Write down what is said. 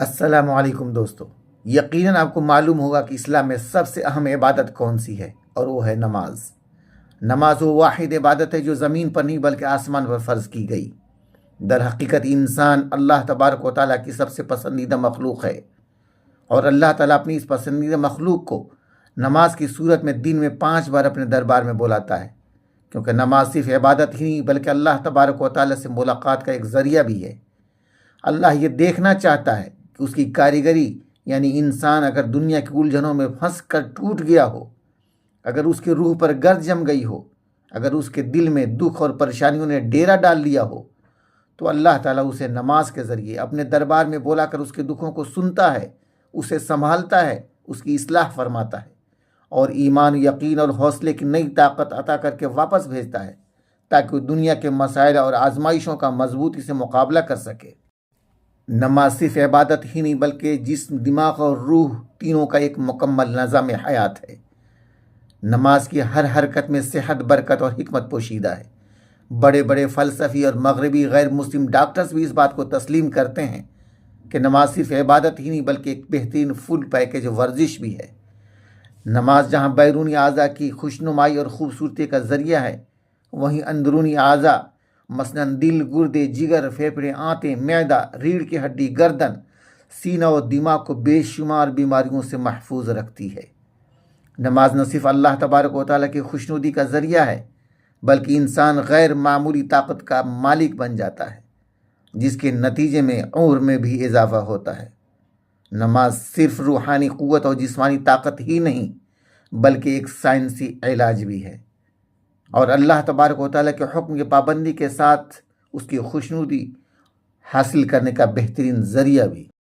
السلام علیکم دوستو، یقیناً آپ کو معلوم ہوگا کہ اسلام میں سب سے اہم عبادت کون سی ہے، اور وہ ہے نماز۔ نماز وہ واحد عبادت ہے جو زمین پر نہیں بلکہ آسمان پر فرض کی گئی۔ در حقیقت انسان اللہ تبارک و تعالیٰ کی سب سے پسندیدہ مخلوق ہے، اور اللہ تعالیٰ اپنی اس پسندیدہ مخلوق کو نماز کی صورت میں دن میں 5 بار اپنے دربار میں بلاتا ہے، کیونکہ نماز صرف عبادت ہی نہیں بلکہ اللہ تبارک و تعالیٰ سے ملاقات کا ایک ذریعہ بھی ہے۔ اللہ یہ دیکھنا چاہتا ہے کہ اس کی کاریگری یعنی انسان اگر دنیا کی الجھنوں میں پھنس کر ٹوٹ گیا ہو، اگر اس کی روح پر گرد جم گئی ہو، اگر اس کے دل میں دکھ اور پریشانیوں نے ڈیرا ڈال لیا ہو، تو اللہ تعالیٰ اسے نماز کے ذریعے اپنے دربار میں بلا کر اس کے دکھوں کو سنتا ہے، اسے سنبھالتا ہے، اس کی اصلاح فرماتا ہے، اور ایمان، یقین اور حوصلے کی نئی طاقت عطا کر کے واپس بھیجتا ہے تاکہ وہ دنیا کے مسائل اور آزمائشوں کا مضبوطی سے مقابلہ کر سکے۔ نماز صرف عبادت ہی نہیں بلکہ جسم، دماغ اور روح تینوں کا ایک مکمل نظام حیات ہے۔ نماز کی ہر حرکت میں صحت، برکت اور حکمت پوشیدہ ہے۔ بڑے بڑے فلسفی اور مغربی غیر مسلم ڈاکٹرز بھی اس بات کو تسلیم کرتے ہیں کہ نماز صرف عبادت ہی نہیں بلکہ ایک بہترین فل پیکیج ورزش بھی ہے۔ نماز جہاں بیرونی اعضاء کی خوشنمائی اور خوبصورتی کا ذریعہ ہے، وہیں اندرونی اعضاء مثلاً دل، گردے، جگر، پھیپھڑے، آنتیں، معدہ، ریڑھ کی ہڈی، گردن، سینہ اور دماغ کو بے شمار بیماریوں سے محفوظ رکھتی ہے۔ نماز نہ صرف اللہ تبارک و تعالیٰ کی خوشنودی کا ذریعہ ہے بلکہ انسان غیر معمولی طاقت کا مالک بن جاتا ہے، جس کے نتیجے میں عمر میں بھی اضافہ ہوتا ہے۔ نماز صرف روحانی قوت اور جسمانی طاقت ہی نہیں بلکہ ایک سائنسی علاج بھی ہے، اور اللہ تبارک و تعالیٰ کے حکم کی پابندی کے ساتھ اس کی خوشنودی حاصل کرنے کا بہترین ذریعہ بھی۔